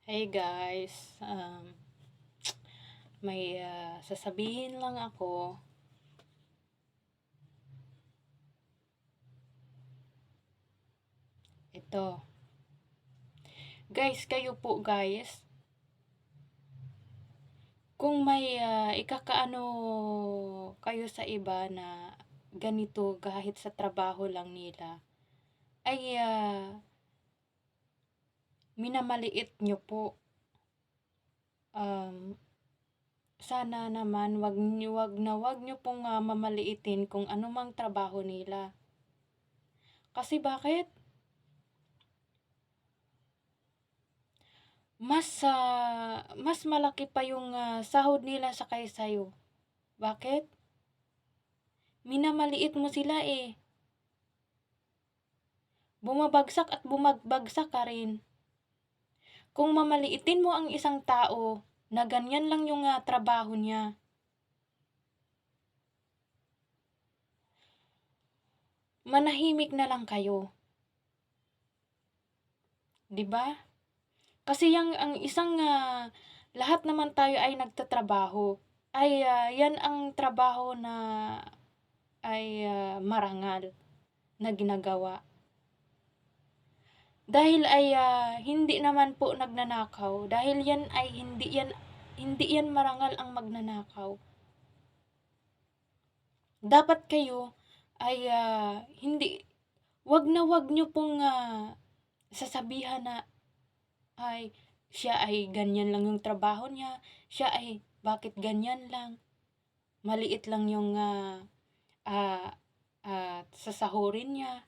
Hey guys, may sasabihin lang ako. Ito. Guys, kayo po guys, kung may ikakaano kayo sa iba na ganito kahit sa trabaho lang nila, ay minamaliit nyo po. Sana naman wag nyo pong mamaliitin kung anumang trabaho nila. Kasi bakit? Mas malaki pa yung sahod nila sa kay sa'yo. Bakit? Minamaliit mo sila eh. Bumabagsak at bumagbagsak ka rin. Kung mamaliitin mo ang isang tao na ganyan lang yung trabaho niya, manahimik na lang kayo. 'Di ba? Kasi ang isang lahat naman tayo ay nagtatrabaho. Ay yan ang trabaho na ay marangal na ginagawa. Dahil ay hindi naman po nagnanakaw. Dahil yan ay hindi yan marangal ang magnanakaw. Dapat kayo ay hindi wag nyo pong sasabihan na ay siya ay ganyan lang yung trabaho niya, siya ay bakit ganyan lang, maliit lang yung sasahurin niya.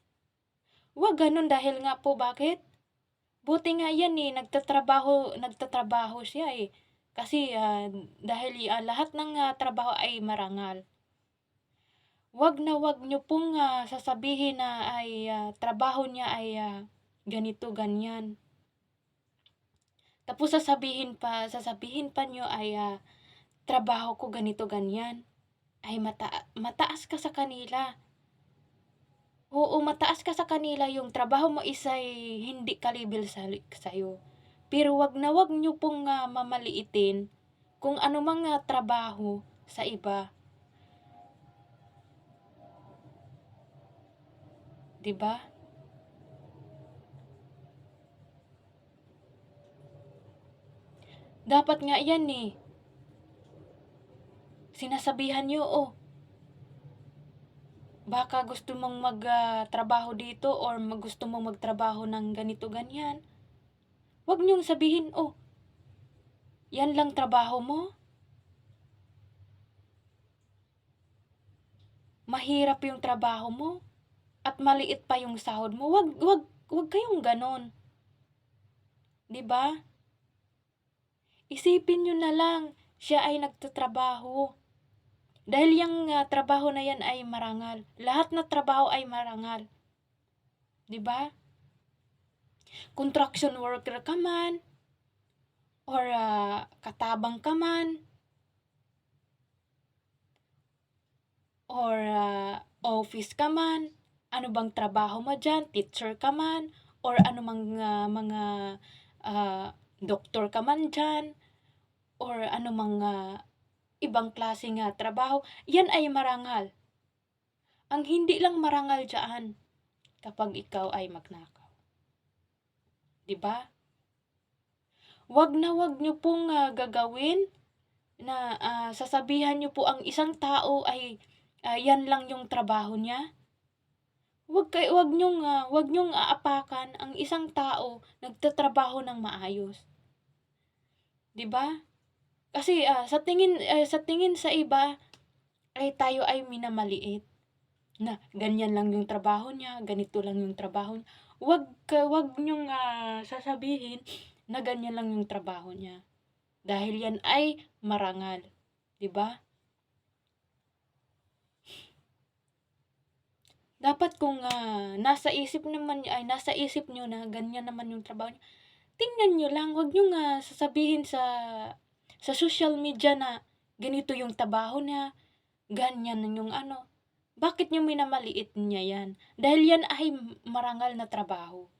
Wag ganun dahil nga po bakit? Buti nga yan eh, nagtatrabaho siya eh. Kasi dahil lahat ng trabaho ay marangal. Wag nyo pong sasabihin na ay trabaho niya ay ganito, ganyan. Tapos sasabihin pa nyo ay trabaho ko ganito, ganyan. Ay mataas ka sa kanila. Oo, mataas ka sa kanila, yung trabaho mo isa'y hindi kalibil sa'yo. Pero wag nyo pong mamaliitin kung ano mang trabaho sa iba. 'Di ba? Dapat nga yan eh. Sinasabihan nyo, oh, baka gusto mong magtrabaho dito or gusto mong magtrabaho ng ganito, ganyan. Wag nyong sabihin, oh, yan lang trabaho mo? Mahirap yung trabaho mo? At maliit pa yung sahod mo? Wag kayong ganon. 'Di ba? Isipin nyo na lang, siya ay nagtatrabaho. Dahil yung trabaho na yan ay marangal. Lahat na trabaho ay marangal. 'Di ba? Construction worker ka man, or katabang ka man, or office ka man, ano bang trabaho mo dyan? Teacher ka man, or ano mang mga doktor ka man dyan, or ano mang ibang klase nga trabaho, yan ay marangal. Ang hindi lang marangal dyan, kapag ikaw ay magnakaw. 'Di ba? Wag nyo pong gagawin na sasabihan nyo po ang isang tao ay yan lang yung trabaho niya. Wag nyong aapakan ang isang tao nagtatrabaho ng maayos. 'Di ba? Kasi sa tingin sa iba ay tayo ay minamaliit. Na ganyan lang yung trabaho niya, ganito lang yung trabaho niya. Wag nyong sasabihin na ganyan lang yung trabaho niya. Dahil yan ay marangal. 'Di ba? Dapat kung nasa isip nyo na ganyan naman yung trabaho niya, tingnan nyo lang, wag nyo sasabihin sa social media na ganito yung trabaho niya, ganyan yung ano. Bakit nyo minamaliit niya yan? Dahil yan ay marangal na trabaho.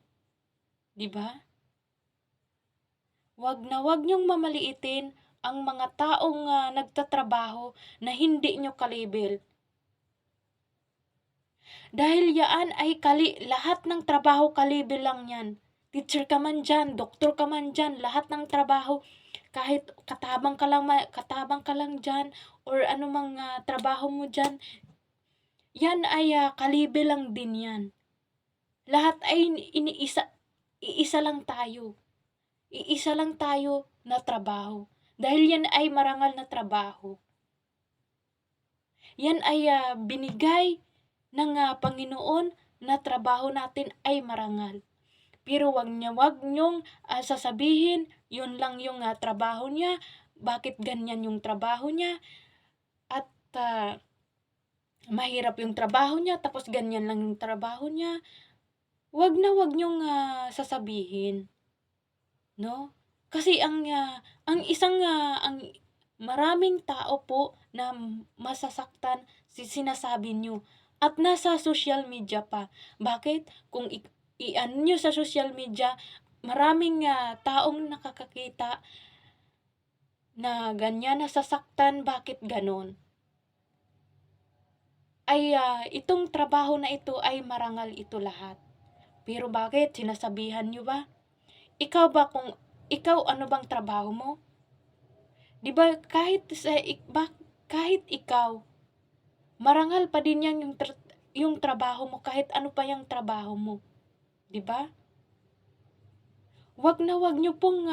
'Di ba? wag niyong mamaliitin ang mga taong nagtatrabaho na hindi niyo kalibel. Dahil yaan ay lahat ng trabaho kalibel lang yan. Teacher ka man dyan, doktor ka man dyan, lahat ng trabaho, kahit katabang ka lang dyan, or anumang trabaho mo dyan, yan ay kalibel lang din yan. Lahat ay iisa lang tayo. Iisa lang tayo na trabaho. Dahil yan ay marangal na trabaho. Yan ay binigay ng Panginoon na trabaho natin ay marangal. Pero wag nyong sasabihin, yun lang yung trabaho niya, bakit ganyan yung trabaho niya, at mahirap yung trabaho niya, tapos ganyan lang yung trabaho niya. Wag nyong sasabihin, no? Kasi ang maraming tao po na masasaktan sinasabi nyo. At nasa social media pa. Bakit? Kung i-ano nyo sa social media, maraming taong nakakakita na ganyan nasasaktan. Bakit ganon? Ay itong trabaho na ito ay marangal ito lahat. Pero bakit? Sinasabihan nyo ba? Ikaw ano bang trabaho mo? 'Di ba kahit ikaw, marangal pa din yan yung trabaho mo kahit ano pa yung trabaho mo. 'Di ba? Wag niyo pong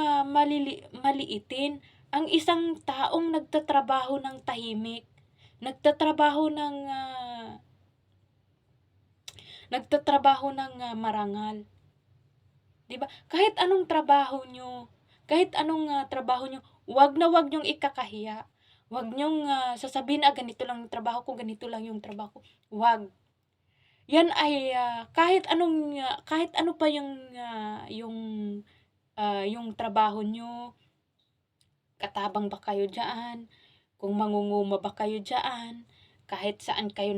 maliitin ang isang taong nagtatrabaho ng tahimik. Nagtatrabaho ng marangal. 'Di ba? Kahit anong trabaho nyo, wag nyong ikakahiya. Wag nyong sasabihin ganito lang yung trabaho ko, ganito lang yung trabaho ko. Wag. Yan ay kahit ano pa yung trabaho nyo, katabang ba kayo diyan, kung mangunguma ba kayo diyan, kahit saan kayo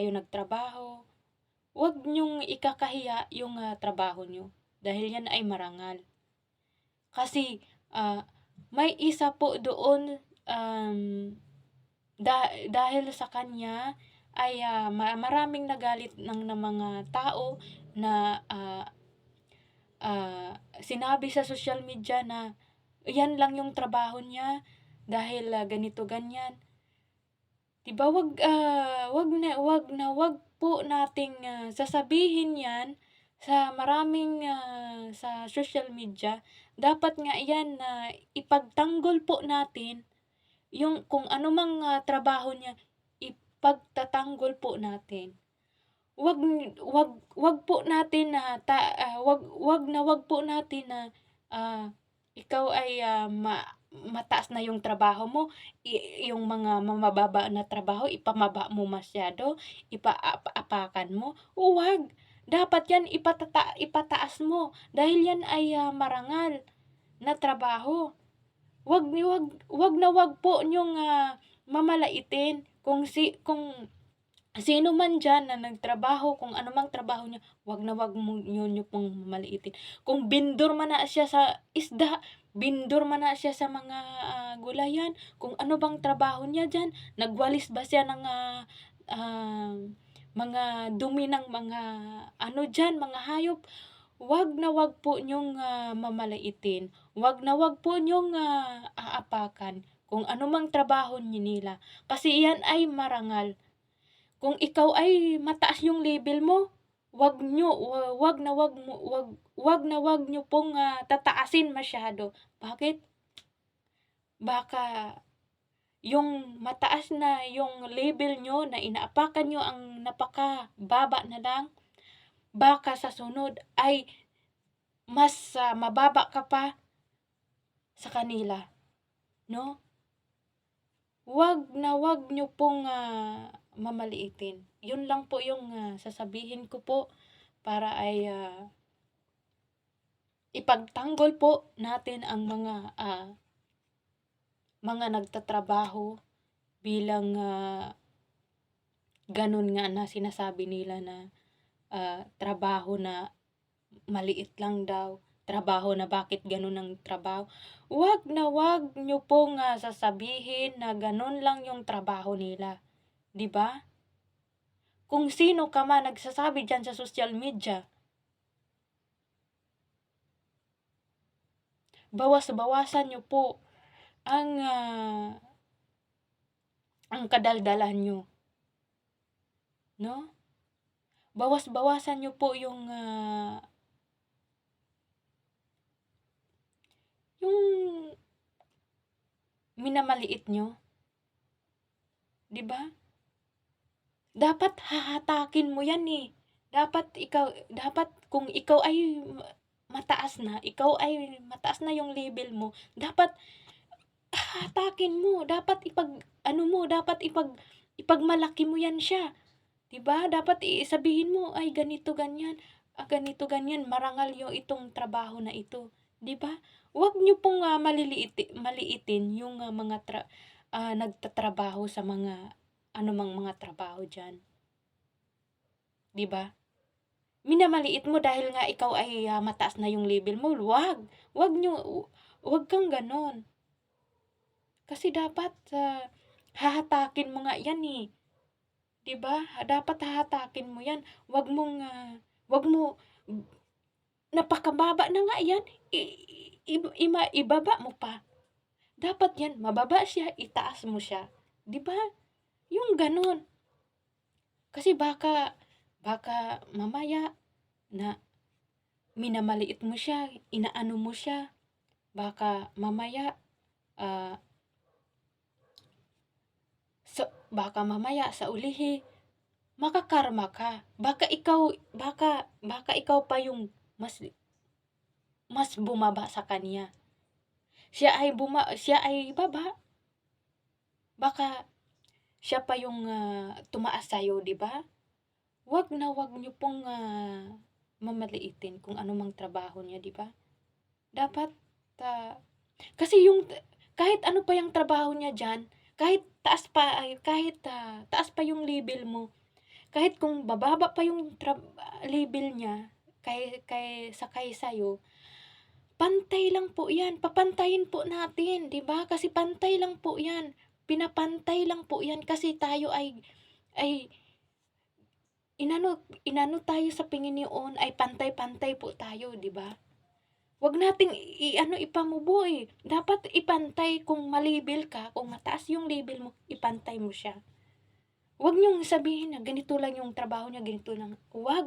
nagtrabaho, wag nyong ikakahiya yung trabaho nyo. Dahil yan ay marangal. Kasi may isa po doon, dahil sa kanya ay maraming nagalit ng mga tao na sinabi sa social media na yan lang yung trabaho niya dahil ganito ganyan. 'Di ba? Wag po nating sasabihin yan sa maraming sa social media. Dapat nga yan na ipagtanggol po natin yung kung ano mang trabaho niya, ipagtatanggol po natin. Wag po natin na wag po natin na ikaw ay mataas na yung trabaho mo, yung mga mababa na trabaho ipamaba mo masyado, ipaapakan mo. Wag. Dapat yan ipataas mo dahil yan ay marangal na trabaho. Wag po nyong mamalaitin kung sino man dyan na nagtrabaho, kung anumang trabaho niya, wag nyo pong mamaliitin. Kung bindor man na siya sa isda, bindor man na siya sa mga gulayan, kung ano bang trabaho niya dyan, nagwalis ba siya ng mga dumi ng mga dyan, mga hayop, wag po nyong mamalaitin. Wag po nyong aapakan kung anumang trabaho nila. Kasi yan ay marangal. Kung ikaw ay mataas yung level mo, wag nyo pong tataasin masyado. Bakit? Baka yung mataas na yung level nyo na inaapakan nyo ang napakababa na lang, baka sa sunod ay mas mababa ka pa sa kanila. No? Wag nyo pong mamaliitin. Yun lang po yung sasabihin ko po para ay ipagtanggol po natin ang mga nagtatrabaho bilang ganun nga na sinasabi nila na trabaho na maliit lang daw, trabaho na bakit gano'n ang trabaho. Wag na wag niyo pong, sasabihin na gano'n lang yung trabaho nila, 'di ba? Kung sino ka man nagsasabi diyan sa social media, bawas-bawasan niyo po ang, kadaldalan niyo, 'no? Bawas-bawasan niyo po yung minamaliit niyo, 'di ba? Dapat hahatakin mo 'yan, eh. Dapat kung ikaw ay mataas na yung level mo, dapat hahatakin mo, dapat ipagmalaki mo 'yan siya, 'di ba? Dapat sabihin mo, "Ay ganito ganyan, marangal yung itong trabaho na ito." 'Di ba? Huwag niyo pong, maliitin yung, nagtatrabaho sa mga anumang mga trabaho diyan, 'di ba? Minamaliit mo dahil nga ikaw ay, mataas na yung level mo, wag niyo wag kang gano'n. Kasi dapat, hahatakin mo nga 'yan, eh, 'di ba? Dapat hahatakin mo 'yan, wag mo napakababa na nga 'yan, i ibaba mo pa. Dapat 'yan mababa siya, itaas mo siya, 'di ba? Yung gano'n. Kasi baka baka mamaya na minamaliit mo siya, inaano mo siya, baka mamaya, ah, baka mamaya sa ulihi makakarma ka. Baka ikaw pa yung mas mas bumaba sa kanya. Siya ay baba, baka siya pa yung, tumaas sa'yo, 'di ba? Wag na wag niyo pong, mamaliitin kung ano mang trabaho niya, 'di ba? Dapat, ah, kasi yung kahit ano pa yung trabaho niya diyan, kahit taas pa yung level mo, kahit kung bababa pa yung level niya kay sa'yo, pantay lang po 'yan, papantayin po natin, 'di ba? Kasi pantay lang po 'yan, pinapantay lang po 'yan kasi tayo ay inano tayo sa Panginoon ay pantay-pantay po tayo, 'di ba? Wag nating ipamubo, eh. Dapat ipantay kung ma-label ka, kung mataas yung label mo, ipantay mo siya. Wag niyong sabihin na ganito lang yung trabaho niya, ganito lang. Wag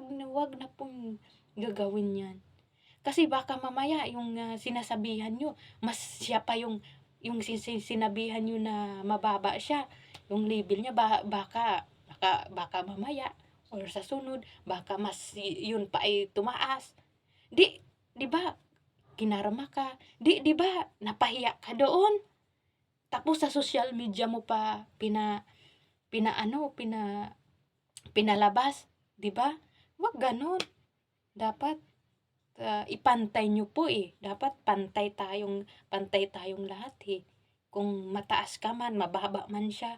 na pong gagawin 'yan. Kasi baka mamaya yung, sinasabihan niyo mas siya pa yung sinabihan niyo na mababa siya, yung label niya baka mamaya or sa sunod baka mas yun pa ay tumaas. 'Di ba kinarma ka, 'di ba napahiya ka doon? Tapos sa social media mo pa pinaano, pinalabas, 'di ba? Wag gano'n. Dapat, ipantay niyo po, eh. Dapat pantay tayong lahat, eh. Kung mataas ka man, mababa man siya,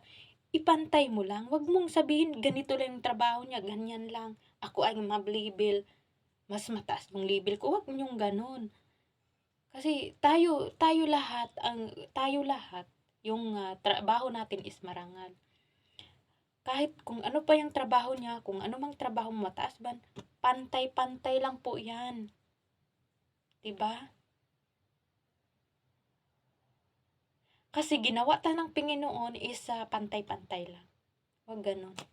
ipantay mo lang. Wag mong sabihin ganito lang yung trabaho niya, ganyan lang. Ako ay mab-label, mas mataas yung label ko. Wag niyong gano'n. Kasi tayo lahat yung, trabaho natin is marangal. Kahit kung ano pa yung trabaho niya, kung ano mang trabaho mataas man, pantay-pantay lang po 'yan, 'di ba? Kasi ginawa ng Panginoon is, pantay-pantay lang, 'wag gano'n.